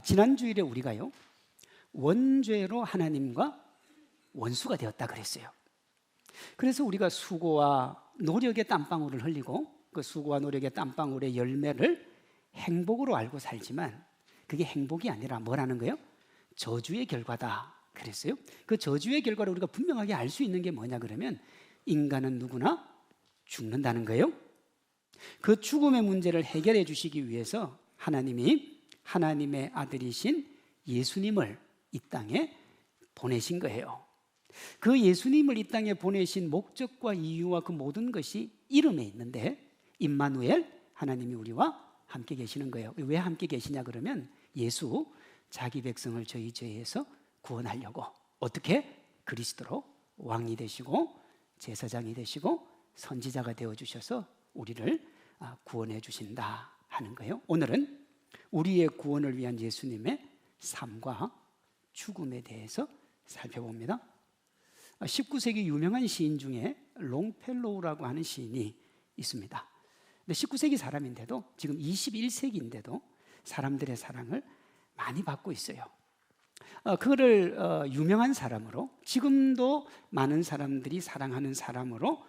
지난 주일에 우리가요, 원죄로 하나님과 원수가 되었다 그랬어요. 그래서 우리가 수고와 노력의 땀방울을 흘리고 그 수고와 노력의 땀방울의 열매를 행복으로 알고 살지만 그게 행복이 아니라 뭐라는 거예요? 저주의 결과다 그랬어요. 그 저주의 결과를 우리가 분명하게 알 수 있는 게 뭐냐 그러면 인간은 누구나 죽는다는 거예요. 그 죽음의 문제를 해결해 주시기 위해서 하나님이 하나님의 아들이신 예수님을 이 땅에 보내신 거예요. 그 예수님을 이 땅에 보내신 목적과 이유와 그 모든 것이 이름에 있는데 임마누엘, 하나님이 우리와 함께 계시는 거예요. 왜 함께 계시냐 그러면 예수 자기 백성을 저희 죄에서 구원하려고 어떻게? 그리스도로 왕이 되시고 제사장이 되시고 선지자가 되어주셔서 우리를 구원해 주신다 하는 거예요. 오늘은 우리의 구원을 위한 예수님의 삶과 죽음에 대해서 살펴봅니다. 19세기 유명한 시인 중에 롱펠로우라고 하는 시인이 있습니다. 근데 19세기 사람인데도 지금 21세기인데도 사람들의 사랑을 많이 받고 있어요. 그거를 유명한 사람으로 지금도 많은 사람들이 사랑하는 사람으로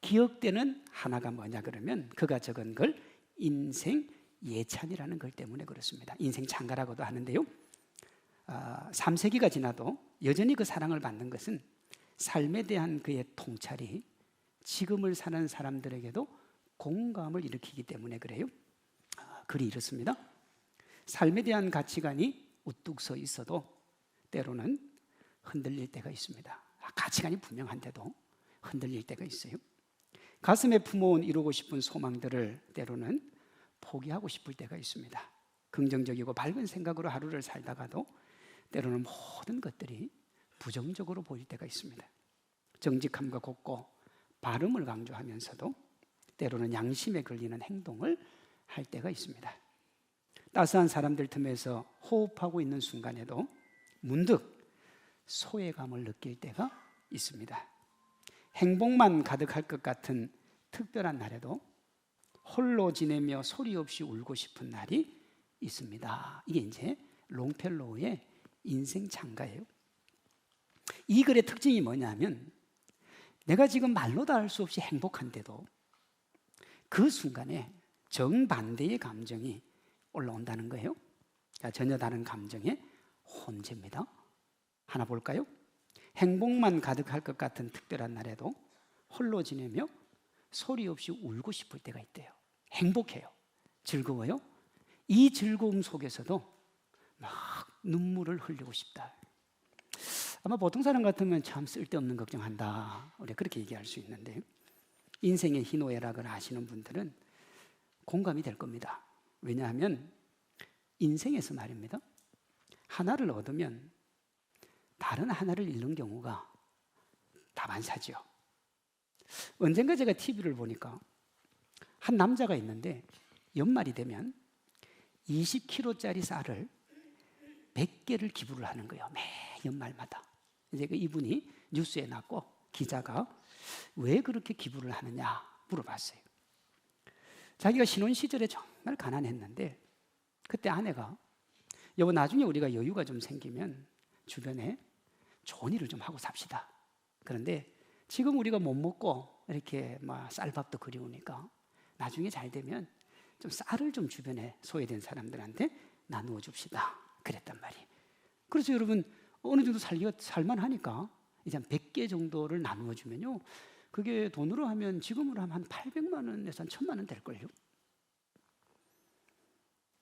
기억되는 하나가 뭐냐 그러면 그가 적은 걸 인생 예찬이라는 걸 때문에 그렇습니다. 인생 찬가라고도 하는데요. 3세기가 지나도 여전히 그 사랑을 받는 것은 삶에 대한 그의 통찰이 지금을 사는 사람들에게도 공감을 일으키기 때문에 그래요. 글이 이렇습니다. 삶에 대한 가치관이 우뚝 서 있어도 때로는 흔들릴 때가 있습니다. 가치관이 분명한데도 흔들릴 때가 있어요. 가슴에 품어온 이루고 싶은 소망들을 때로는 포기하고 싶을 때가 있습니다. 긍정적이고 밝은 생각으로 하루를 살다가도 때로는 모든 것들이 부정적으로 보일 때가 있습니다. 정직함과 곱고 바름을 강조하면서도 때로는 양심에 걸리는 행동을 할 때가 있습니다. 따스한 사람들 틈에서 호흡하고 있는 순간에도 문득 소외감을 느낄 때가 있습니다. 행복만 가득할 것 같은 특별한 날에도 홀로 지내며 소리 없이 울고 싶은 날이 있습니다. 이게 이제 롱펠로우의 인생 찬가예요. 이 글의 특징이 뭐냐면 내가 지금 말로 다 할 수 없이 행복한데도 그 순간에 정반대의 감정이 올라온다는 거예요. 전혀 다른 감정의 혼재입니다. 하나 볼까요? 행복만 가득할 것 같은 특별한 날에도 홀로 지내며 소리 없이 울고 싶을 때가 있대요. 행복해요. 즐거워요. 이 즐거움 속에서도 막 눈물을 흘리고 싶다. 아마 보통 사람 같으면 참 쓸데없는 걱정한다. 우리가 그렇게 얘기할 수 있는데 인생의 희노애락을 아시는 분들은 공감이 될 겁니다. 왜냐하면 인생에서 말입니다. 하나를 얻으면 다른 하나를 잃는 경우가 다반사죠. 언젠가 제가 TV를 보니까 한 남자가 있는데 연말이 되면 20kg짜리 쌀을 100개를 기부를 하는 거예요. 매 연말마다. 이제 이분이 뉴스에 났고 기자가 왜 그렇게 기부를 하느냐 물어봤어요. 자기가 신혼 시절에 정말 가난했는데 그때 아내가 여보 나중에 우리가 여유가 좀 생기면 주변에 좋은 일을 좀 하고 삽시다. 그런데 지금 우리가 못 먹고 이렇게 쌀밥도 그리우니까 나중에 잘 되면 좀 쌀을 좀 주변에 소외된 사람들한테 나누어 줍시다. 그랬단 말이에요. 그래서 여러분 어느 정도 살만하니까 이제 한 100개 정도를 나누어 주면요. 그게 돈으로 하면 지금으로 하면 한 800만 원에서 한 1000만 원 될걸요.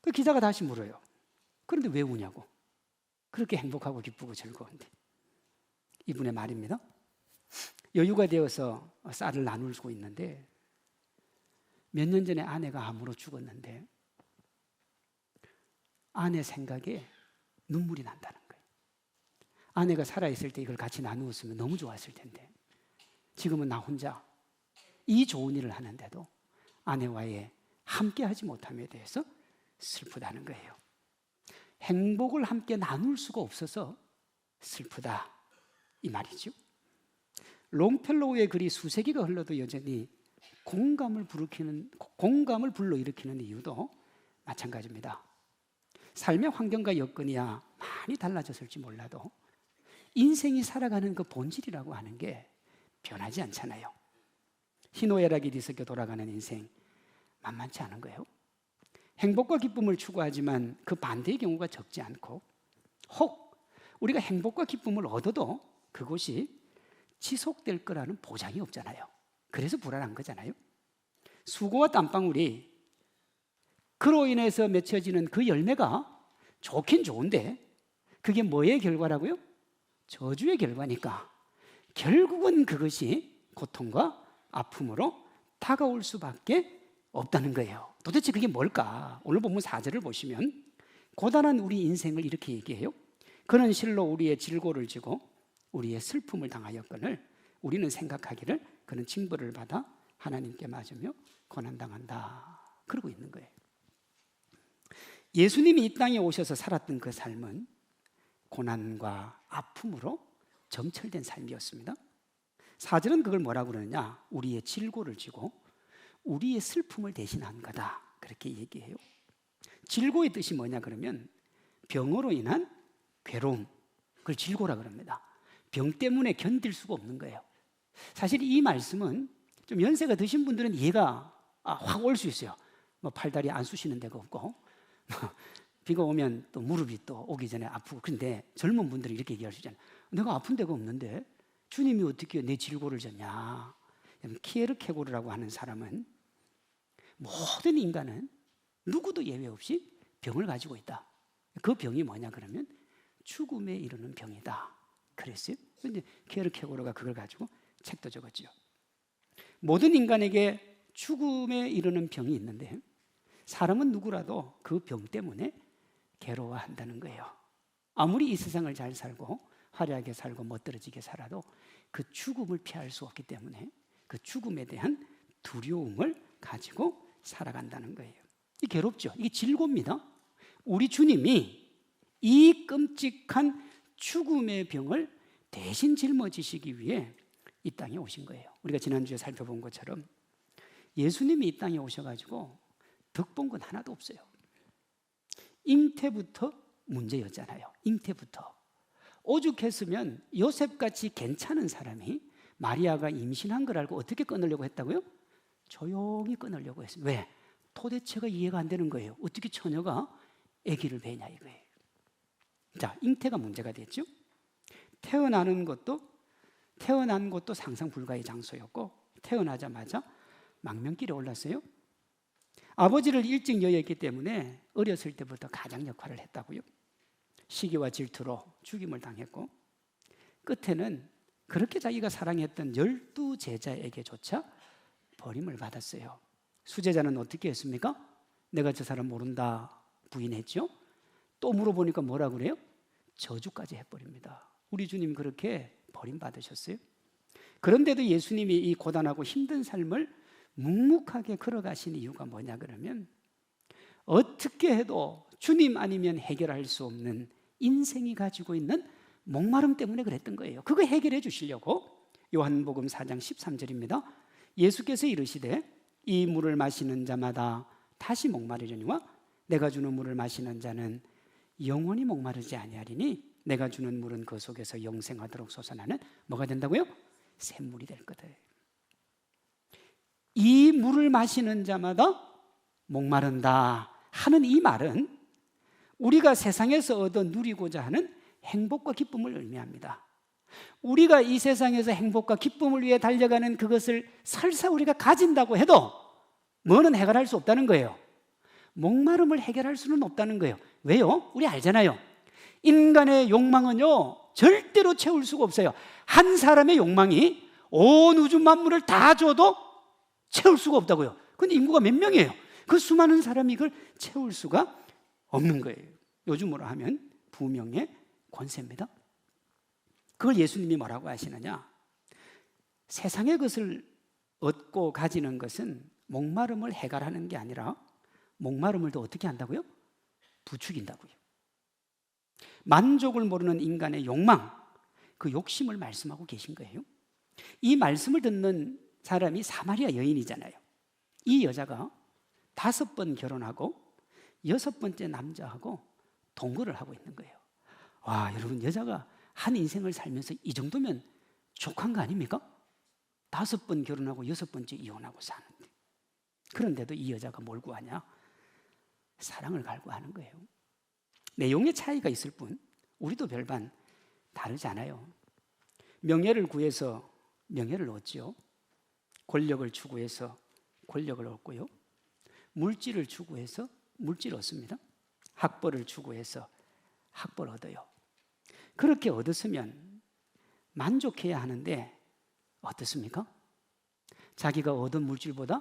그 기자가 다시 물어요. 그런데 왜 우냐고. 그렇게 행복하고 기쁘고 즐거운데. 이분의 말입니다. 여유가 되어서 쌀을 나눌 수 있는데 몇 년 전에 아내가 암으로 죽었는데 아내 생각에 눈물이 난다는 거예요. 아내가 살아있을 때 이걸 같이 나누었으면 너무 좋았을 텐데 지금은 나 혼자 이 좋은 일을 하는데도 아내와의 함께하지 못함에 대해서 슬프다는 거예요. 행복을 함께 나눌 수가 없어서 슬프다 이 말이죠. 롱펠로우의 글이 수세기가 흘러도 여전히 공감을 불러일으키는 이유도 마찬가지입니다. 삶의 환경과 여건이야 많이 달라졌을지 몰라도 인생이 살아가는 그 본질이라고 하는 게 변하지 않잖아요. 희노애락이 뒤섞여 돌아가는 인생 만만치 않은 거예요. 행복과 기쁨을 추구하지만 그 반대의 경우가 적지 않고, 혹 우리가 행복과 기쁨을 얻어도 그것이 지속될 거라는 보장이 없잖아요. 그래서 불안한 거잖아요. 수고와 땀방울이 그로 인해서 맺혀지는 그 열매가 좋긴 좋은데 그게 뭐의 결과라고요? 저주의 결과니까 결국은 그것이 고통과 아픔으로 다가올 수밖에 없다는 거예요. 도대체 그게 뭘까? 오늘 본문 4절을 보시면 고단한 우리 인생을 이렇게 얘기해요. 그는 실로 우리의 질고를 지고 우리의 슬픔을 당하였거늘 우리는 생각하기를 그는 징벌을 받아 하나님께 맞으며 고난당한다. 그러고 있는 거예요. 예수님이 이 땅에 오셔서 살았던 그 삶은 고난과 아픔으로 점철된 삶이었습니다. 4절은 그걸 뭐라고 그러느냐? 우리의 질고를 지고 우리의 슬픔을 대신한 거다. 그렇게 얘기해요. 질고의 뜻이 뭐냐 그러면 병으로 인한 괴로움, 그걸 질고라 그럽니다. 병 때문에 견딜 수가 없는 거예요. 사실 이 말씀은 좀 연세가 드신 분들은 이해가 확 올 수 있어요. 뭐 팔다리 안 쑤시는 데가 없고 비가 오면 또 무릎이 또 오기 전에 아프고. 그런데 젊은 분들이 이렇게 얘기할 수 있잖아요. 내가 아픈 데가 없는데 주님이 어떻게 내 질고를 졌냐. 키에르케고르라고 하는 사람은 모든 인간은 누구도 예외 없이 병을 가지고 있다. 그 병이 뭐냐 그러면 죽음에 이르는 병이다. 그랬어요. 그런데 키에르케고르가 그걸 가지고 책도 적었죠. 모든 인간에게 죽음에 이르는 병이 있는데 사람은 누구라도 그 병 때문에 괴로워한다는 거예요. 아무리 이 세상을 잘 살고 화려하게 살고 멋들어지게 살아도 그 죽음을 피할 수 없기 때문에 그 죽음에 대한 두려움을 가지고 살아간다는 거예요. 이 괴롭죠. 이게 질고입니다. 우리 주님이 이 끔찍한 죽음의 병을 대신 짊어지시기 위해 이 땅에 오신 거예요. 우리가 지난주에 살펴본 것처럼 예수님이 이 땅에 오셔가지고 덕본 건 하나도 없어요. 잉태부터 문제였잖아요. 잉태부터. 오죽했으면 요셉같이 괜찮은 사람이 마리아가 임신한 걸 알고 어떻게 끊으려고 했다고요? 조용히 끊으려고 했어요. 왜? 도대체가 이해가 안 되는 거예요. 어떻게 처녀가 아기를 배냐 이거예요. 자, 잉태가 문제가 됐죠. 태어난 것도 상상 불가의 장소였고 태어나자마자 망명길에 올랐어요. 아버지를 일찍 여였기 때문에 어렸을 때부터 가장 역할을 했다고요. 시기와 질투로 죽임을 당했고 끝에는 그렇게 자기가 사랑했던 12제자에게조차 버림을 받았어요. 수제자는 어떻게 했습니까? 내가 저 사람 모른다 부인했죠. 또 물어보니까 뭐라 그래요? 저주까지 해버립니다. 우리 주님 그렇게 버림받으셨어요. 그런데도 예수님이 이 고단하고 힘든 삶을 묵묵하게 걸어가신 이유가 뭐냐 그러면 어떻게 해도 주님 아니면 해결할 수 없는 인생이 가지고 있는 목마름 때문에 그랬던 거예요. 그거 해결해 주시려고 요한복음 4장 13절입니다. 예수께서 이르시되 이 물을 마시는 자마다 다시 목마르려니와 내가 주는 물을 마시는 자는 영원히 목마르지 아니하리니 내가 주는 물은 그 속에서 영생하도록 솟아나는 뭐가 된다고요? 샘물이 될 거다. 이 물을 마시는 자마다 목마른다 하는 이 말은 우리가 세상에서 얻어 누리고자 하는 행복과 기쁨을 의미합니다. 우리가 이 세상에서 행복과 기쁨을 위해 달려가는 그것을 설사 우리가 가진다고 해도 뭐는 해결할 수 없다는 거예요. 목마름을 해결할 수는 없다는 거예요. 왜요? 우리 알잖아요. 인간의 욕망은요 절대로 채울 수가 없어요. 한 사람의 욕망이 온 우주 만물을 다 줘도 채울 수가 없다고요. 그런데 인구가 몇 명이에요? 그 수많은 사람이 이걸 채울 수가 없는 거예요. 요즘으로 하면 부명의 권세입니다. 그걸 예수님이 뭐라고 하시느냐? 세상의 것을 얻고 가지는 것은 목마름을 해결하는 게 아니라 목마름을 더 어떻게 한다고요? 부추긴다고요. 만족을 모르는 인간의 욕망, 그 욕심을 말씀하고 계신 거예요. 이 말씀을 듣는 사람이 사마리아 여인이잖아요. 이 여자가 5번 결혼하고 6번째 남자하고 동거를 하고 있는 거예요. 와, 여러분, 여자가 한 인생을 살면서 이 정도면 족한 거 아닙니까? 5번 결혼하고 6번째 이혼하고 사는데, 그런데도 이 여자가 뭘 구하냐? 사랑을 갈구하는 거예요. 내용의 차이가 있을 뿐 우리도 별반 다르지 않아요. 명예를 구해서 명예를 얻지요. 권력을 추구해서 권력을 얻고요. 물질을 추구해서 물질을 얻습니다. 학벌을 추구해서 학벌을 얻어요. 그렇게 얻었으면 만족해야 하는데 어떻습니까? 자기가 얻은 물질보다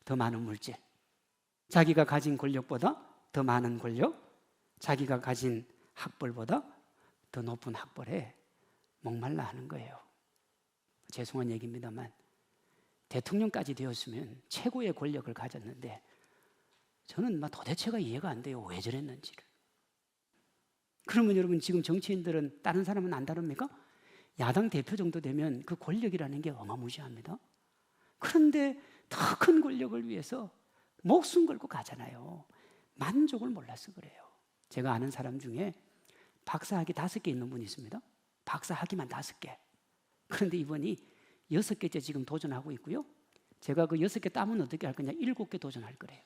더 많은 물질, 자기가 가진 권력보다 더 많은 권력, 자기가 가진 학벌보다 더 높은 학벌에 목말라 하는 거예요. 죄송한 얘기입니다만 대통령까지 되었으면 최고의 권력을 가졌는데 저는 도대체가 이해가 안 돼요. 왜 저랬는지를. 그러면 여러분, 지금 정치인들은 다른 사람은 안 다릅니까? 야당 대표 정도 되면 그 권력이라는 게 어마무시합니다. 그런데 더 큰 권력을 위해서 목숨 걸고 가잖아요. 만족을 몰라서 그래요. 제가 아는 사람 중에 박사학위 5개 있는 분이 있습니다. 박사학위만 5개. 그런데 이분이 6개째 지금 도전하고 있고요. 제가 그 6개 따면 어떻게 할 거냐? 7개 도전할 거래요.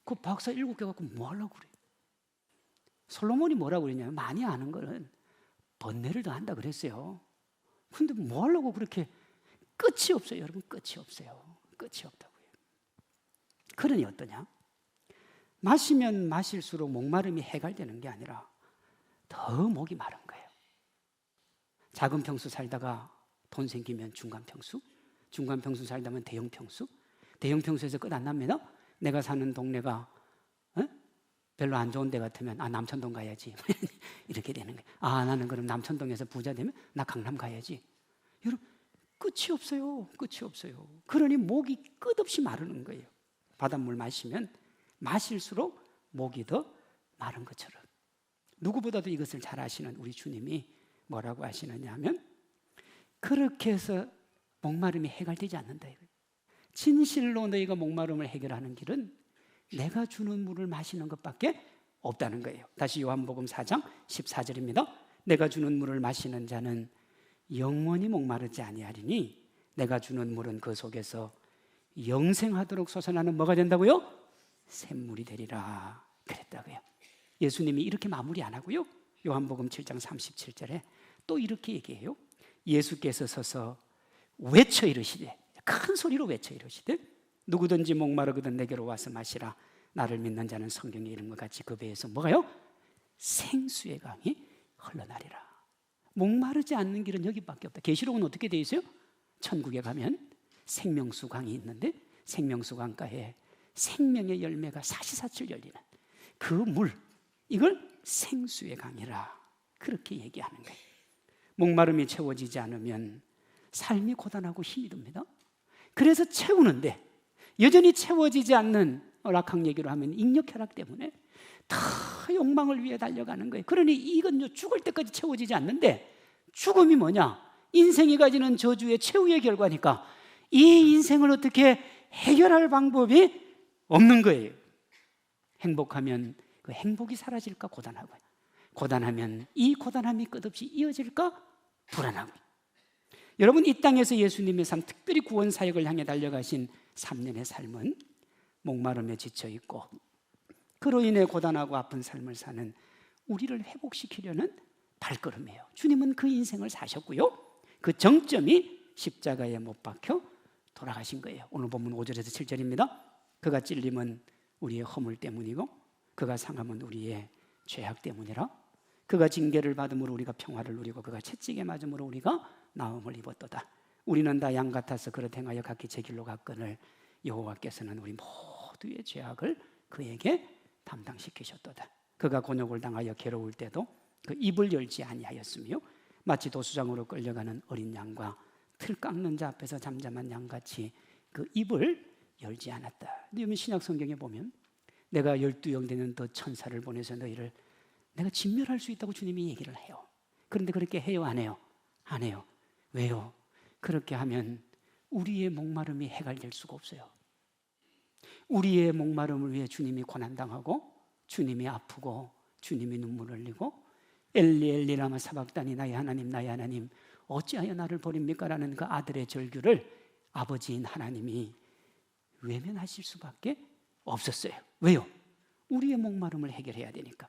그 박사 7개 갖고 뭐 하려고 그래요? 솔로몬이 뭐라고 그랬냐면, 많이 아는 거는 번뇌를 더 한다 그랬어요. 근데 뭐 하려고 그렇게, 끝이 없어요. 여러분, 끝이 없어요. 끝이 없다고요. 그러니 어떠냐? 마시면 마실수록 목마름이 해갈되는 게 아니라 더 목이 마른 거예요. 작은 평수 살다가 돈 생기면 중간 평수, 중간 평수 살다면 대형 평수, 대형 평수에서 끝 안 납니다. 내가 사는 동네가 별로 안 좋은 데 같으면 남천동 가야지 이렇게 되는 거예요. 나는 그럼 남천동에서 부자 되면 나 강남 가야지. 여러분, 끝이 없어요. 끝이 없어요. 그러니 목이 끝없이 마르는 거예요. 바닷물 마시면 마실수록 목이 더 마른 것처럼. 누구보다도 이것을 잘 아시는 우리 주님이 뭐라고 하시느냐 하면, 그렇게 해서 목마름이 해결되지 않는다. 진실로 너희가 목마름을 해결하는 길은 내가 주는 물을 마시는 것밖에 없다는 거예요. 다시 요한복음 4장 14절입니다. 내가 주는 물을 마시는 자는 영원히 목마르지 아니하리니 내가 주는 물은 그 속에서 영생하도록 솟아나는 뭐가 된다고요? 샘물이 되리라 그랬다고요. 예수님이 이렇게 마무리 안 하고요. 요한복음 7장 37절에 또 이렇게 얘기해요. 예수께서 서서 외쳐 이르시되, 큰 소리로 외쳐 이르시되, 누구든지 목마르거든 내게로 와서 마시라. 나를 믿는 자는 성경의 이름과 같이 그 배에서 뭐가요? 생수의 강이 흘러나리라. 목마르지 않는 길은 여기밖에 없다. 계시록은 어떻게 되어 있어요? 천국에 가면 생명수 강이 있는데 생명수 강가에 생명의 열매가 사시사철 열리는 그 물, 이걸 생수의 강이라 그렇게 얘기하는 거예요. 목마름이 채워지지 않으면 삶이 고단하고 힘이 듭니다. 그래서 채우는데 여전히 채워지지 않는, 락학 얘기로 하면 인력혈학 때문에 더 욕망을 위해 달려가는 거예요. 그러니 이건 죽을 때까지 채워지지 않는데, 죽음이 뭐냐? 인생이 가지는 저주의 최후의 결과니까 이 인생을 어떻게 해결할 방법이 없는 거예요. 행복하면 그 행복이 사라질까 고단하고요. 고단하면 이 고단함이 끝없이 이어질까 불안하고. 여러분, 이 땅에서 예수님의 삶, 특별히 구원 사역을 향해 달려가신 3년의 삶은 목마름에 지쳐 있고 그로 인해 고단하고 아픈 삶을 사는 우리를 회복시키려는 발걸음이에요. 주님은 그 인생을 사셨고요. 그 정점이 십자가에 못 박혀 돌아가신 거예요. 오늘 본문 5절에서 7절입니다. 그가 찔림은 우리의 허물 때문이고 그가 상함은 우리의 죄악 때문이라. 그가 징계를 받음으로 우리가 평화를 누리고 그가 채찍에 맞음으로 우리가 나음을 입었도다. 우리는 다 양 같아서 그릇 행하여 각기 제 길로 갔거늘 여호와께서는 우리 모두의 죄악을 그에게 담당시키셨도다. 그가 곤욕을 당하여 괴로울 때도 그 입을 열지 아니하였으며 마치 도수장으로 끌려가는 어린 양과 틀 깎는 자 앞에서 잠잠한 양같이 그 입을 열지 않았다. 근데 신약 성경에 보면 내가 12영 되는 더 천사를 보내서 너희를 내가 진멸할 수 있다고 주님이 얘기를 해요. 그런데 그렇게 해요? 안 해요? 안 해요. 왜요? 그렇게 하면 우리의 목마름이 해결될 수가 없어요. 우리의 목마름을 위해 주님이 고난당하고 주님이 아프고 주님이 눈물을 흘리고 엘리 엘리 라마 사박다니 나의 하나님 어찌하여 나를 버립니까? 라는 그 아들의 절규를 아버지인 하나님이 외면하실 수밖에 없었어요. 왜요? 우리의 목마름을 해결해야 되니까.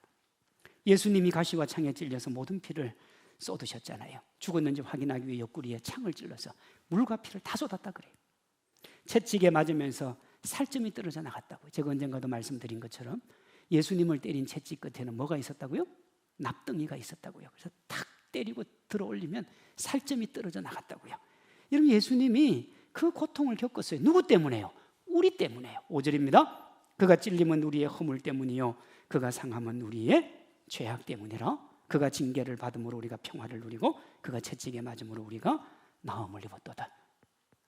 예수님이 가시와 창에 찔려서 모든 피를 쏟으셨잖아요. 죽었는지 확인하기 위해 옆구리에 창을 찔러서 물과 피를 다 쏟았다 그래요. 채찍에 맞으면서 살점이 떨어져 나갔다고요. 제가 언젠가도 말씀드린 것처럼 예수님을 때린 채찍 끝에는 뭐가 있었다고요? 납덩이가 있었다고요. 그래서 탁 때리고 들어 올리면 살점이 떨어져 나갔다고요. 여러분, 예수님이 그 고통을 겪었어요. 누구 때문에요? 우리 때문에요. 5절입니다. 그가 찔림은 우리의 허물 때문이요 그가 상함은 우리의 죄악 때문이라. 그가 징계를 받음으로 우리가 평화를 누리고 그가 채찍에 맞음으로 우리가 나음을 입었도다.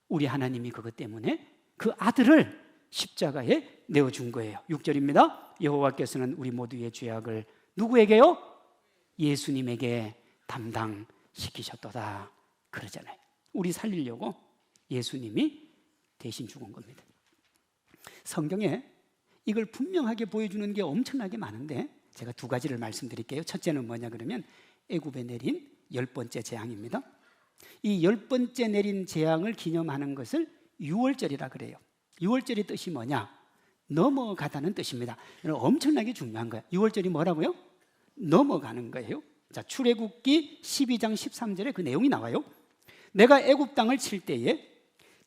우리 하나님이 그것 때문에 그 아들을 십자가에 내어준 거예요. 6절입니다. 여호와께서는 우리 모두의 죄악을 누구에게요? 예수님에게 담당시키셨도다 그러잖아요. 우리 살리려고 예수님이 대신 죽은 겁니다. 성경에 이걸 분명하게 보여주는 게 엄청나게 많은데 제가 두 가지를 말씀드릴게요. 첫째는 뭐냐 그러면 애굽에 내린 10번째 재앙입니다. 이 10번째 내린 재앙을 기념하는 것을 유월절이라 그래요. 유월절의 뜻이 뭐냐? 넘어가다는 뜻입니다. 엄청나게 중요한 거예요. 유월절이 뭐라고요? 넘어가는 거예요. 자, 출애굽기 12장 13절에 그 내용이 나와요. 내가 애굽 땅을 칠 때에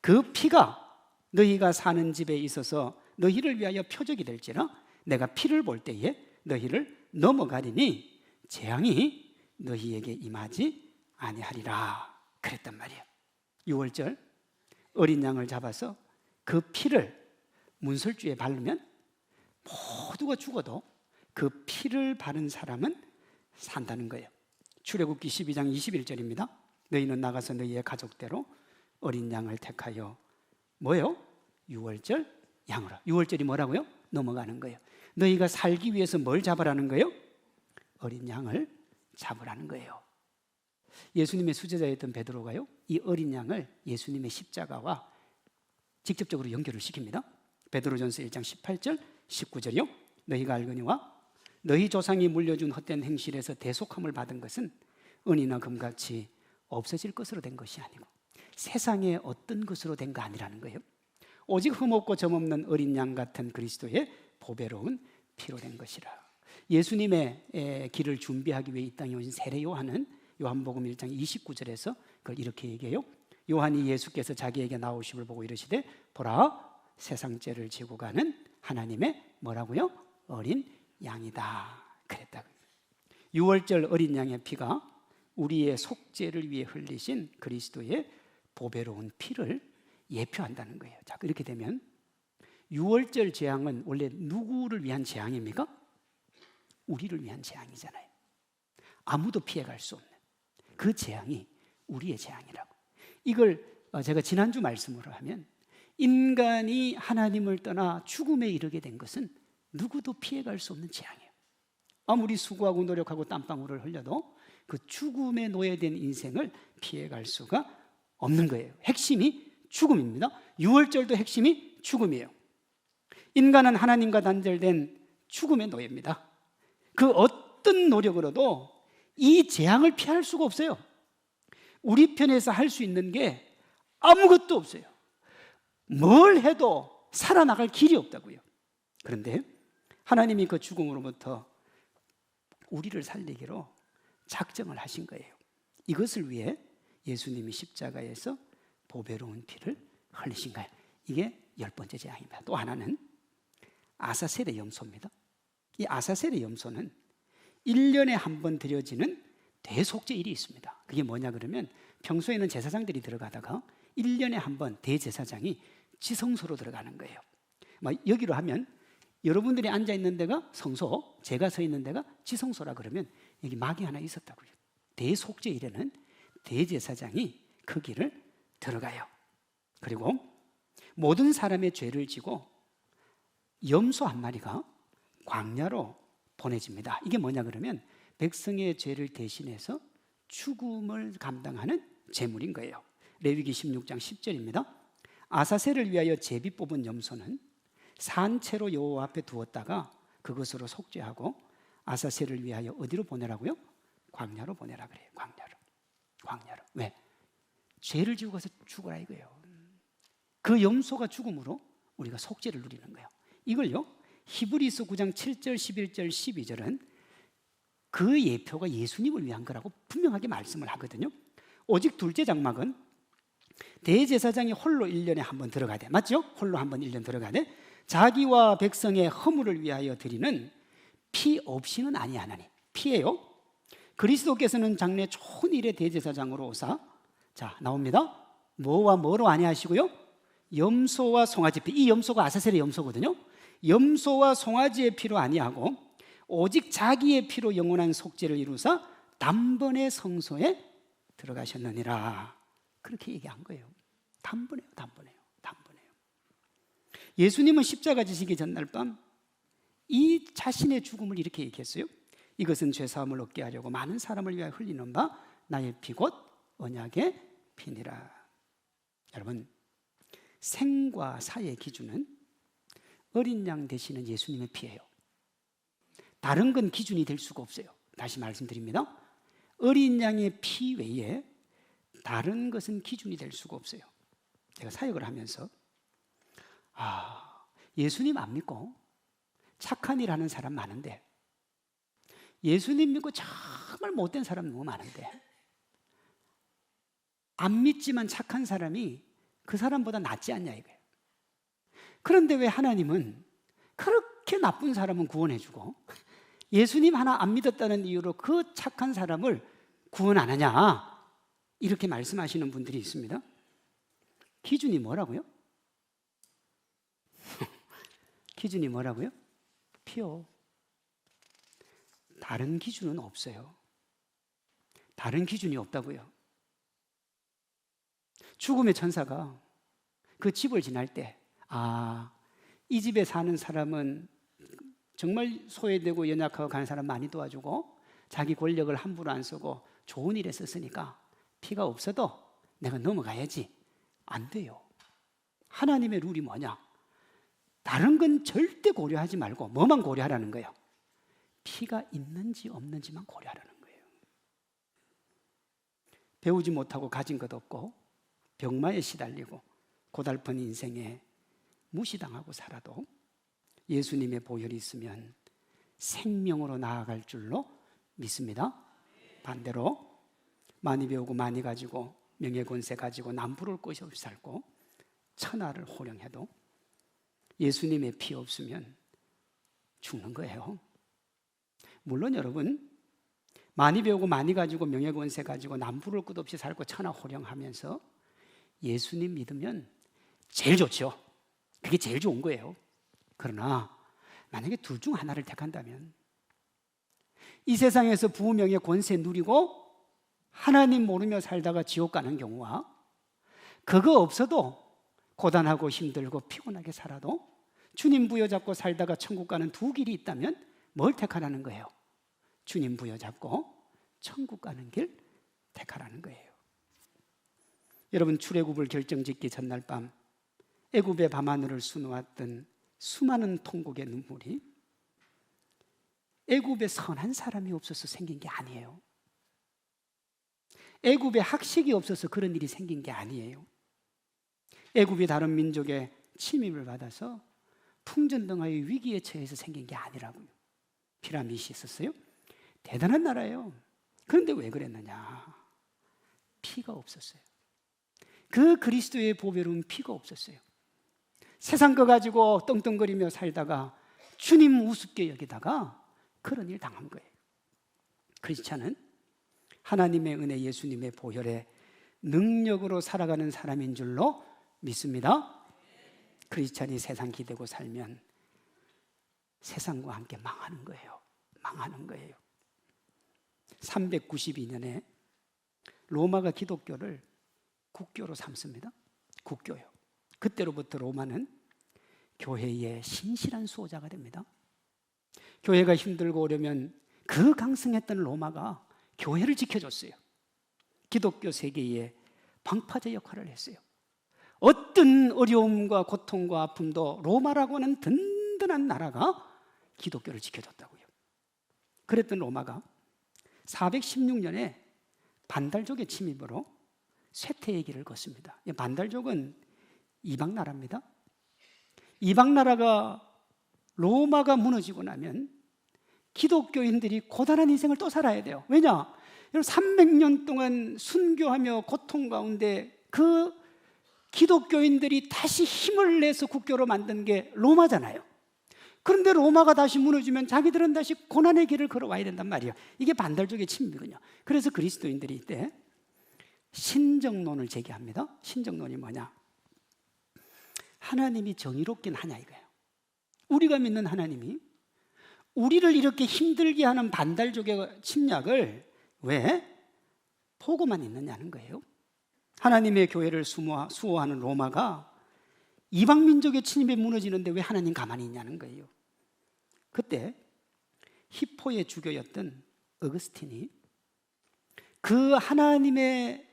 그 피가 너희가 사는 집에 있어서 너희를 위하여 표적이 될지라 내가 피를 볼 때에 너희를 넘어가리니 재앙이 너희에게 임하지 아니하리라 그랬단 말이에요. 6월절 어린 양을 잡아서 그 피를 문설주에 바르면 모두가 죽어도 그 피를 바른 사람은 산다는 거예요. 출애굽기 12장 21절입니다. 너희는 나가서 너희의 가족대로 어린 양을 택하여 뭐요? 6월절 양으로. 6월절이 뭐라고요? 넘어가는 거예요. 너희가 살기 위해서 뭘 잡으라는 거예요? 어린 양을 잡으라는 거예요. 예수님의 수제자였던 베드로가요, 이 어린 양을 예수님의 십자가와 직접적으로 연결을 시킵니다. 베드로전서 1장 18절 19절이요. 너희가 알거니와 너희 조상이 물려준 헛된 행실에서 대속함을 받은 것은 은이나 금같이 없어질 것으로 된 것이 아니고 세상의 어떤 것으로 된 거 아니라는 거예요. 오직 흠없고 점없는 어린 양 같은 그리스도의 보배로운 피로 된 것이라. 예수님의 길을 준비하기 위해 이 땅에 오신 세례 요한은 요한복음 1장 29절에서 그걸 이렇게 얘기해요. 요한이 예수께서 자기에게 나오심을 보고 이르시되 보라 세상 죄를 지고 가는 하나님의 뭐라고요? 어린 양이다 그랬다고요. 6월절 어린 양의 피가 우리의 속죄를 위해 흘리신 그리스도의 보배로운 피를 예표한다는 거예요. 자, 이렇게 되면 6월절 재앙은 원래 누구를 위한 재앙입니까? 우리를 위한 재앙이잖아요. 아무도 피해갈 수 없는 그 재앙이 우리의 재앙이라고. 이걸 제가 지난주 말씀으로 하면 인간이 하나님을 떠나 죽음에 이르게 된 것은 누구도 피해갈 수 없는 재앙이에요. 아무리 수고하고 노력하고 땀방울을 흘려도 그 죽음에 노예된 인생을 피해갈 수가 없는 거예요. 핵심이 죽음입니다. 6월절도 핵심이 죽음이에요. 인간은 하나님과 단절된 죽음의 노예입니다. 그 어떤 노력으로도 이 재앙을 피할 수가 없어요. 우리 편에서 할 수 있는 게 아무것도 없어요. 뭘 해도 살아나갈 길이 없다고요. 그런데 하나님이 그 죽음으로부터 우리를 살리기로 작정을 하신 거예요. 이것을 위해 예수님이 십자가에서 보배로운 피를 흘리신 거예요. 이게 10번째 재앙입니다. 또 하나는 아사셀의 염소입니다. 이 아사셀의 염소는 1년에 한 번 드려지는 대속죄일이 있습니다. 그게 뭐냐 그러면 평소에는 제사장들이 들어가다가 1년에 한 번 대제사장이 지성소로 들어가는 거예요. 여기로 하면 여러분들이 앉아 있는 데가 성소, 제가 서 있는 데가 지성소라 그러면 여기 막이 하나 있었다고요. 대속죄일에는 대제사장이 그 길을 들어가요. 그리고 모든 사람의 죄를 지고 염소 한 마리가 광야로 보내집니다. 이게 뭐냐 그러면 백성의 죄를 대신해서 죽음을 감당하는 제물인 거예요. 레위기 16장 10절입니다. 아사셀을 위하여 제비 뽑은 염소는 산채로 여호와 앞에 두었다가 그것으로 속죄하고 아사셀을 위하여 어디로 보내라고요? 광야로 보내라 그래요. 광야로. 왜? 죄를 지고 가서 죽어라 이거예요. 그 염소가 죽음으로 우리가 속죄를 누리는 거예요. 이걸요, 히브리서 9장 7절, 11절, 12절은 그 예표가 예수님을 위한 거라고 분명하게 말씀을 하거든요. 오직 둘째 장막은 대제사장이 홀로 1년에 한 번 들어가야 돼. 맞죠? 홀로 한 번 1년 들어가야 돼. 자기와 백성의 허물을 위하여 드리는 피 없이는 아니하나니. 피예요. 그리스도께서는 장래 좋은 일의 대제사장으로 오사, 자 나옵니다. 뭐와 뭐로 아니하시고요? 염소와 송아지 피. 이 염소가 아사셀의 염소거든요. 염소와 송아지의 피로 아니하고 오직 자기의 피로 영원한 속죄를 이루사 단번에 성소에 들어가셨느니라. 그렇게 얘기한 거예요. 단번에요. 예수님은 십자가 지시기 전날 밤 이 자신의 죽음을 이렇게 얘기했어요. 이것은 죄사함을 얻게 하려고 많은 사람을 위하여 흘리는 바 나의 피 곧 언약의 피니라. 여러분, 생과 사의 기준은 어린 양 되시는 예수님의 피예요. 다른 건 기준이 될 수가 없어요. 다시 말씀드립니다. 어린 양의 피 외에 다른 것은 기준이 될 수가 없어요. 제가 사역을 하면서 예수님 안 믿고 착한 일 하는 사람 많은데, 예수님 믿고 정말 못된 사람 너무 많은데, 안 믿지만 착한 사람이 그 사람보다 낫지 않냐 이거예요. 그런데 왜 하나님은 그렇게 나쁜 사람은 구원해주고 예수님 하나 안 믿었다는 이유로 그 착한 사람을 구원 안 하냐, 이렇게 말씀하시는 분들이 있습니다. 기준이 뭐라고요? 기준이 뭐라고요? 피요. 다른 기준은 없어요. 다른 기준이 없다고요. 죽음의 천사가 그 집을 지날 때, 이 집에 사는 사람은 정말 소외되고 연약하고 가는 사람 많이 도와주고 자기 권력을 함부로 안 쓰고 좋은 일에 썼으니까 피가 없어도 내가 넘어가야지. 안 돼요. 하나님의 룰이 뭐냐? 다른 건 절대 고려하지 말고 뭐만 고려하라는 거예요? 피가 있는지 없는지만 고려하라는 거예요. 배우지 못하고 가진 것 없고 병마에 시달리고 고달픈 인생에 무시당하고 살아도 예수님의 보혈이 있으면 생명으로 나아갈 줄로 믿습니다. 반대로 많이 배우고 많이 가지고 명예권세 가지고 남부를 것이 없이 살고 천하를 호령해도 예수님의 피 없으면 죽는 거예요. 물론 여러분, 많이 배우고 많이 가지고 명예권세 가지고 남부를 끝없이 살고 천하 호령하면서 예수님 믿으면 제일 좋죠. 그게 제일 좋은 거예요. 그러나 만약에 둘 중 하나를 택한다면 이 세상에서 부명예 권세 누리고 하나님 모르며 살다가 지옥 가는 경우와 그거 없어도 고단하고 힘들고 피곤하게 살아도 주님 부여잡고 살다가 천국 가는 두 길이 있다면 뭘 택하라는 거예요? 주님 부여잡고 천국 가는 길 택하라는 거예요. 여러분, 출애굽을 결정짓기 전날 밤 애굽의 밤하늘을 수놓았던 수많은 통곡의 눈물이 애굽에 선한 사람이 없어서 생긴 게 아니에요. 애굽에 학식이 없어서 그런 일이 생긴 게 아니에요. 애굽이 다른 민족의 침입을 받아서 풍전등화의 위기에 처해서 생긴 게 아니라고요. 피라밋이 있었어요. 대단한 나라예요. 그런데 왜 그랬느냐? 피가 없었어요. 그 그리스도의 보배로운 피가 없었어요. 세상 거 가지고 떵떵거리며 살다가 주님 우습게 여기다가 그런 일 당한 거예요. 크리스찬은 하나님의 은혜, 예수님의 보혈의 능력으로 살아가는 사람인 줄로 믿습니다. 크리스찬이 세상 기대고 살면 세상과 함께 망하는 거예요. 망하는 거예요. 392년에 로마가 기독교를 국교로 삼습니다. 국교요. 그때로부터 로마는 교회의 신실한 수호자가 됩니다. 교회가 힘들고 오려면 그 강성했던 로마가 교회를 지켜줬어요. 기독교 세계의 방파제 역할을 했어요. 어떤 어려움과 고통과 아픔도 로마라고 하는 든든한 나라가 기독교를 지켜줬다고요. 그랬던 로마가 416년에 반달족의 침입으로 쇠퇴의 길을 걷습니다. 반달족은 이방 나라입니다. 이방 나라가 로마가 무너지고 나면 기독교인들이 고단한 인생을 또 살아야 돼요. 왜냐? 300년 동안 순교하며 고통 가운데 그 기독교인들이 다시 힘을 내서 국교로 만든 게 로마잖아요. 그런데 로마가 다시 무너지면 자기들은 다시 고난의 길을 걸어와야 된단 말이에요. 이게 반달족의 침입이거든요. 그래서 그리스도인들이 이때 신정론을 제기합니다. 신정론이 뭐냐? 하나님이 정의롭긴 하냐 이거예요. 우리가 믿는 하나님이 우리를 이렇게 힘들게 하는 반달족의 침략을 왜 보고만 있느냐는 거예요. 하나님의 교회를 수호하는 로마가 이방 민족의 침입에 무너지는데 왜 하나님 가만히 있냐는 거예요. 그때 히포의 주교였던 어거스틴이 그 하나님의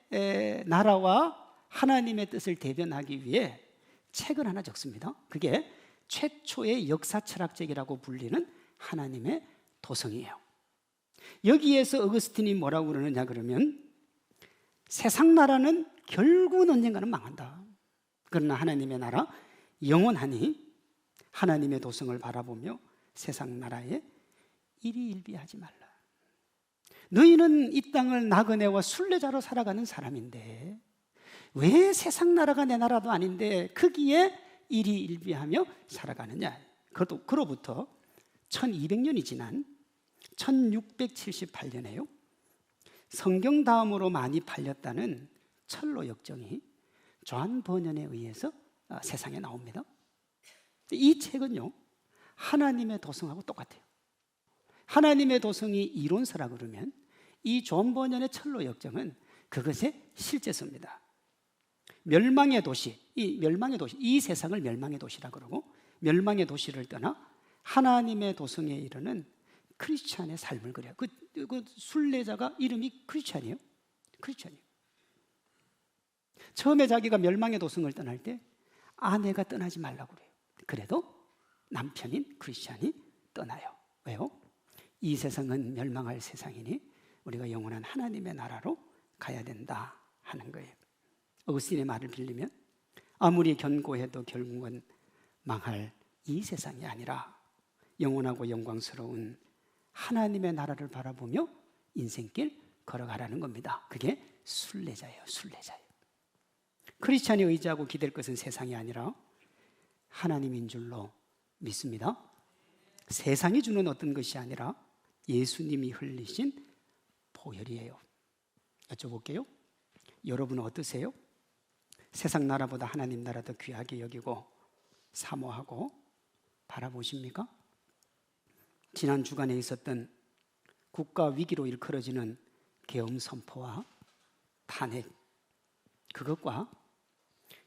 나라와 하나님의 뜻을 대변하기 위해 책을 하나 적습니다. 그게 최초의 역사 철학책이라고 불리는 하나님의 도성이에요. 여기에서 어거스틴이 뭐라고 그러느냐 그러면 세상 나라는 결국은 언젠가는 망한다. 그러나 하나님의 나라 영원하니 하나님의 도성을 바라보며 세상 나라에 일희일비하지 말라. 너희는 이 땅을 나그네와 순례자로 살아가는 사람인데 왜 세상 나라가 내 나라도 아닌데 거기에 일희일비하며 살아가느냐. 그로부터 1200년이 지난 1678년에요. 성경 다음으로 많이 팔렸다는 철로 역정이 존 버년에 의해서 세상에 나옵니다. 이 책은요, 하나님의 도성하고 똑같아요. 하나님의 도성이 이론서라 그러면 이 존 버년의 철로 역정은 그것의 실제서입니다. 멸망의 도시, 이 세상을 멸망의 도시라 그러고 멸망의 도시를 떠나 하나님의 도성에 이르는 크리스찬의 삶을 그려요. 그 순례자가 이름이 크리스찬이에요. 크리스찬이에요. 처음에 자기가 멸망의 도성을 떠날 때 아내가 떠나지 말라고 그래요. 그래도 남편인 크리스찬이 떠나요. 왜요? 이 세상은 멸망할 세상이니 우리가 영원한 하나님의 나라로 가야 된다 하는 거예요. 어거스틴의 말을 빌리면 아무리 견고해도 결국은 망할 이 세상이 아니라 영원하고 영광스러운 하나님의 나라를 바라보며 인생길 걸어가라는 겁니다. 그게 순례자예요. 순례자예요. 크리스찬이 의지하고 기댈 것은 세상이 아니라 하나님인 줄로 믿습니다. 세상이 주는 어떤 것이 아니라 예수님이 흘리신 보혈이에요. 여쭤볼게요. 여러분은 어떠세요? 세상 나라보다 하나님 나라 더 귀하게 여기고 사모하고 바라보십니까? 지난 주간에 있었던 국가 위기로 일컬어지는 계엄 선포와 탄핵, 그것과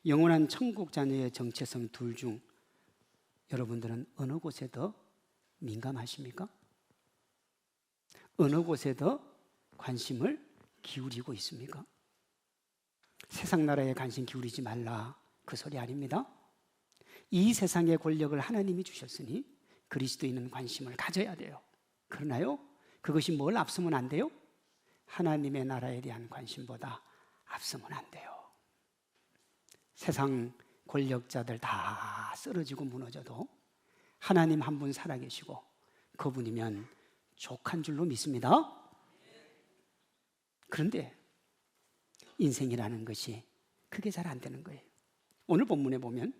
영원한 천국 자녀의 정체성 둘 중 여러분들은 어느 곳에 더 민감하십니까? 어느 곳에 더 관심을 기울이고 있습니까? 세상 나라에 관심 기울이지 말라, 그 소리 아닙니다. 이 세상의 권력을 하나님이 주셨으니 그리스도인은 관심을 가져야 돼요. 그러나요, 그것이 뭘 앞서면 안 돼요? 하나님의 나라에 대한 관심보다 앞서면 안 돼요. 세상 권력자들 다 쓰러지고 무너져도 하나님 한 분 살아계시고 그분이면 족한 줄로 믿습니다. 그런데 인생이라는 것이 그게 잘 안 되는 거예요. 오늘 본문에 보면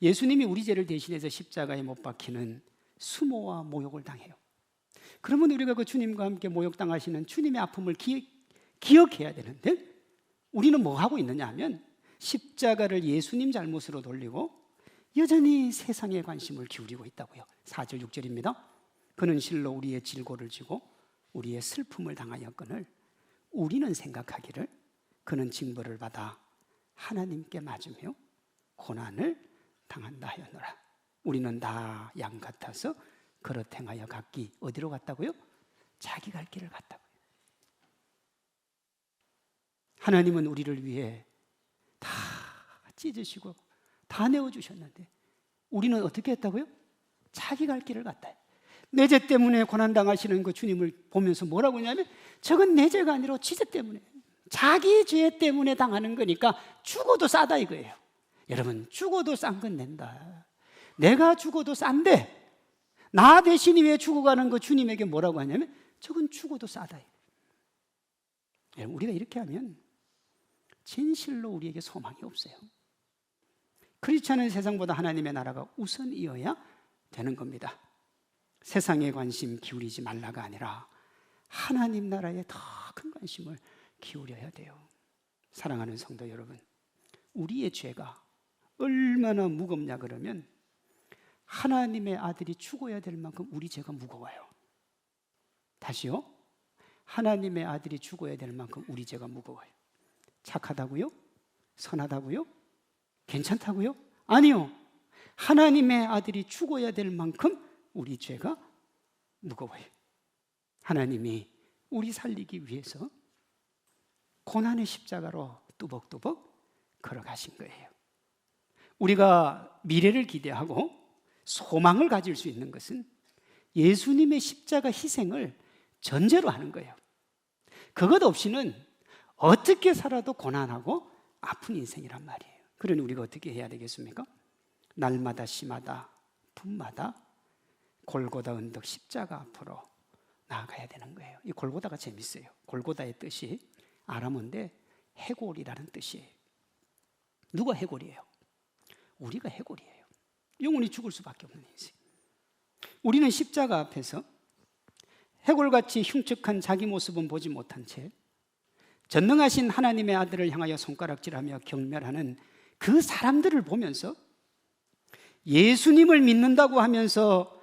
예수님이 우리 죄를 대신해서 십자가에 못 박히는 수모와 모욕을 당해요. 그러면 우리가 그 주님과 함께 모욕당하시는 주님의 아픔을 기억해야 되는데 우리는 뭐 하고 있느냐 하면 십자가를 예수님 잘못으로 돌리고 여전히 세상에 관심을 기울이고 있다고요. 4절 6절입니다. 그는 실로 우리의 질고를 지고 우리의 슬픔을 당하였거늘 우리는 생각하기를 그는 징벌을 받아 하나님께 맞으며 고난을 당한다 하였노라. 우리는 다 양 같아서 그릇 행하여 각기 어디로 갔다고요? 자기 갈 길을 갔다고요. 하나님은 우리를 위해 다 찢으시고 다 내어주셨는데 우리는 어떻게 했다고요? 자기 갈 길을 갔다. 내 죄 때문에 고난당하시는 그 주님을 보면서 뭐라고 하냐면 저건 내 죄가 아니라 지 죄 때문에, 자기 죄 때문에 당하는 거니까 죽어도 싸다 이거예요. 여러분, 죽어도 싼 건 낸다. 내가 죽어도 싼데 나 대신에 왜 죽어가는 그 주님에게 뭐라고 하냐면 저건 죽어도 싸다. 우리가 이렇게 하면 진실로 우리에게 소망이 없어요. 그렇지 않은 세상보다 하나님의 나라가 우선이어야 되는 겁니다. 세상에 관심 기울이지 말라가 아니라 하나님 나라에 더 큰 관심을 기울여야 돼요. 사랑하는 성도 여러분, 우리의 죄가 얼마나 무겁냐 그러면 하나님의 아들이 죽어야 될 만큼 우리 죄가 무거워요. 다시요. 하나님의 아들이 죽어야 될 만큼 우리 죄가 무거워요. 착하다고요? 선하다고요? 괜찮다고요? 아니요. 하나님의 아들이 죽어야 될 만큼 우리 죄가 무거워요. 하나님이 우리 살리기 위해서 고난의 십자가로 뚜벅뚜벅 걸어가신 거예요. 우리가 미래를 기대하고 소망을 가질 수 있는 것은 예수님의 십자가 희생을 전제로 하는 거예요. 그것 없이는 어떻게 살아도 고난하고 아픈 인생이란 말이에요. 그러니 우리가 어떻게 해야 되겠습니까? 날마다 시마다 분마다 골고다 언덕 십자가 앞으로 나아가야 되는 거예요. 이 골고다가 재밌어요. 골고다의 뜻이 아람어인데 해골이라는 뜻이에요. 누가 해골이에요? 우리가 해골이에요. 영원히 죽을 수밖에 없는 인생. 우리는 십자가 앞에서 해골같이 흉측한 자기 모습은 보지 못한 채 전능하신 하나님의 아들을 향하여 손가락질하며 경멸하는 그 사람들을 보면서 예수님을 믿는다고 하면서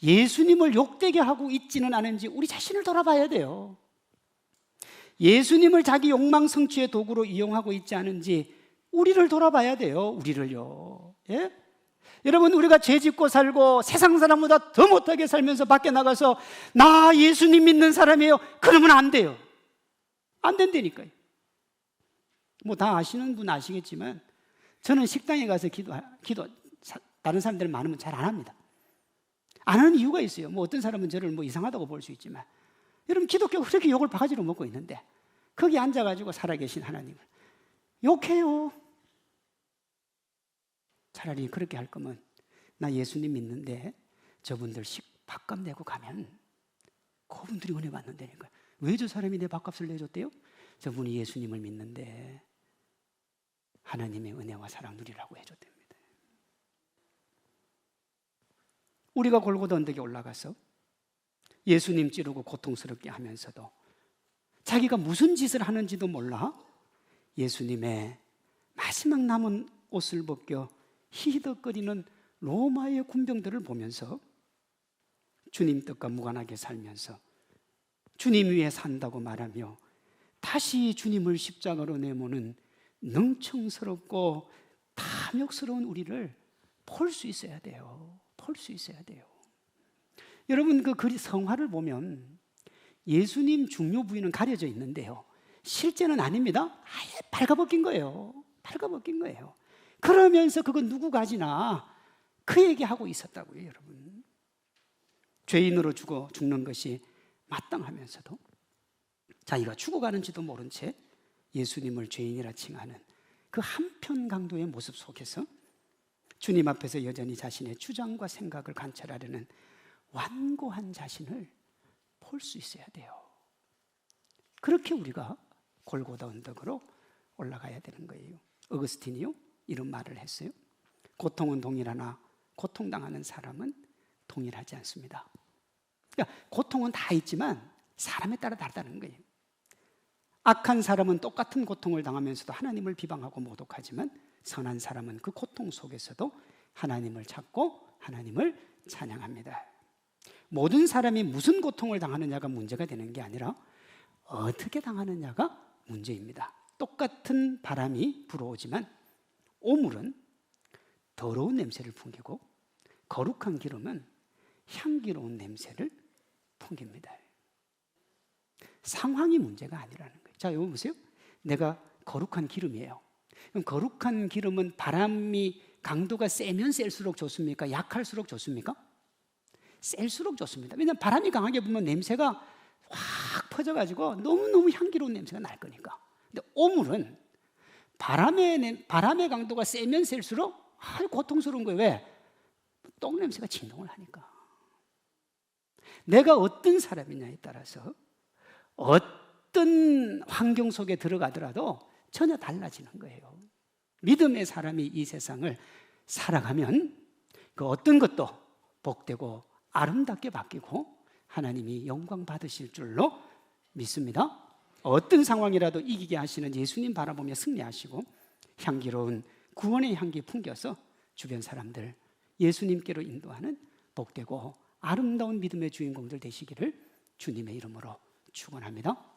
예수님을 욕되게 하고 있지는 않은지 우리 자신을 돌아봐야 돼요. 예수님을 자기 욕망 성취의 도구로 이용하고 있지 않은지 우리를 돌아봐야 돼요. 우리를요. 예? 여러분, 우리가 죄 짓고 살고 세상 사람보다 더 못하게 살면서 밖에 나가서 나 예수님 믿는 사람이에요, 그러면 안 돼요. 안 된다니까요. 뭐 다 아시는 분 아시겠지만 저는 식당에 가서 기도 다른 사람들 많으면 잘 안 합니다. 안 하는 이유가 있어요. 뭐 어떤 사람은 저를 뭐 이상하다고 볼 수 있지만 여러분, 기독교가 그렇게 욕을 바가지로 먹고 있는데 거기 앉아가지고 살아계신 하나님을 욕해요. 차라리 그렇게 할 거면 나 예수님 믿는데 저분들 밥값 내고 가면 그분들이 은혜 받는다니까요. 왜 저 사람이 내 밥값을 내줬대요? 저분이 예수님을 믿는데 하나님의 은혜와 사랑 누리라고 해줬답니다. 우리가 골고다 언덕에 올라가서 예수님 찌르고 고통스럽게 하면서도 자기가 무슨 짓을 하는지도 몰라 예수님의 마지막 남은 옷을 벗겨 히히덕거리는 로마의 군병들을 보면서 주님 뜻과 무관하게 살면서 주님 위에 산다고 말하며 다시 주님을 십자가로 내모는 능청스럽고 탐욕스러운 우리를 볼 수 있어야 돼요. 볼 수 있어야 돼요. 여러분, 그 성화를 보면 예수님 중요 부위는 가려져 있는데요, 실제는 아닙니다. 아예 발가벗긴 거예요. 발가벗긴 거예요. 그러면서 그건 누구 가지나 그 얘기하고 있었다고요. 여러분, 죄인으로 죽는 것이 마땅하면서도 자기가 죽어가는지도 모른 채 예수님을 죄인이라 칭하는 그 한편 강도의 모습 속에서 주님 앞에서 여전히 자신의 주장과 생각을 관찰하려는 완고한 자신을 볼 수 있어야 돼요. 그렇게 우리가 골고다 언덕으로 올라가야 되는 거예요. 어거스틴이요, 이런 말을 했어요. 고통은 동일하나 고통당하는 사람은 동일하지 않습니다. 그러니까 고통은 다 있지만 사람에 따라 다르다는 거예요. 악한 사람은 똑같은 고통을 당하면서도 하나님을 비방하고 모독하지만 선한 사람은 그 고통 속에서도 하나님을 찾고 하나님을 찬양합니다. 모든 사람이 무슨 고통을 당하느냐가 문제가 되는 게 아니라 어떻게 당하느냐가 문제입니다. 똑같은 바람이 불어오지만 오물은 더러운 냄새를 풍기고 거룩한 기름은 향기로운 냄새를 풍깁니다. 상황이 문제가 아니라는 거예요. 자, 여기 보세요. 내가 거룩한 기름이에요. 그럼 거룩한 기름은 바람이 강도가 세면 셀수록 좋습니까? 약할수록 좋습니까? 셀수록 좋습니다. 왜냐하면 바람이 강하게 불면 냄새가 확 퍼져가지고 너무너무 향기로운 냄새가 날 거니까. 근데 오물은 바람의 강도가 세면 셀수록 고통스러운 거예요. 왜? 똥 냄새가 진동을 하니까. 내가 어떤 사람이냐에 따라서 어떤 환경 속에 들어가더라도 전혀 달라지는 거예요. 믿음의 사람이 이 세상을 살아가면 그 어떤 것도 복되고 아름답게 바뀌고 하나님이 영광 받으실 줄로 믿습니다. 어떤 상황이라도 이기게 하시는 예수님 바라보며 승리하시고 향기로운 구원의 향기 풍겨서 주변 사람들 예수님께로 인도하는 복되고 아름다운 믿음의 주인공들 되시기를 주님의 이름으로 축원합니다.